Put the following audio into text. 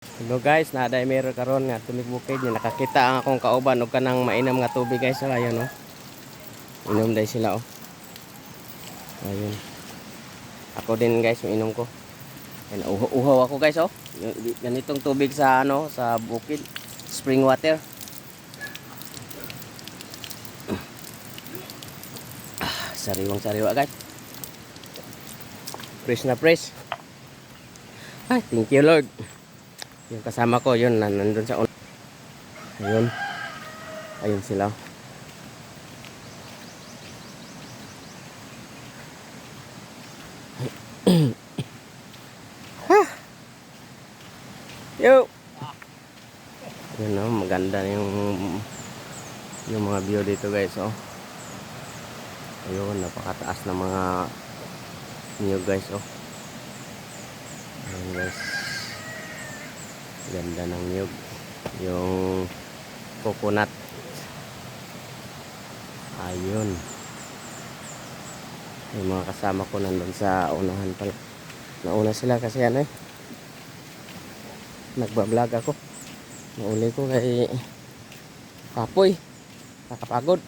Hello guys, naaday meron karon nga tumig-bukid niya nakakita ang akong kauban og kanang mainam nga tubig guys. Oh, ayun oh. Inom day sila oh. Ayun. Ako din guys, inom ko. And uhaw ako guys oh. Ganitong tubig sa ano, sa bukid, spring water. Sariwang sariwa guys. Fresh na fresh. Ay, thank you Lord. Yung kasama ko, yun, nandun sa ayun. Ayun sila. Yo! Yun oh, maganda yung mga view dito guys oh. Ayun, napakataas ng mga niyog guys oh. Ayun guys. Ganda ng niyog. Yung coconut. Ayun. Yung mga kasama ko nandun sa unahan pala. Nauna sila kasi ano eh. Nagbablog ako. Nauli ko kay Kapoy. Nakapagod.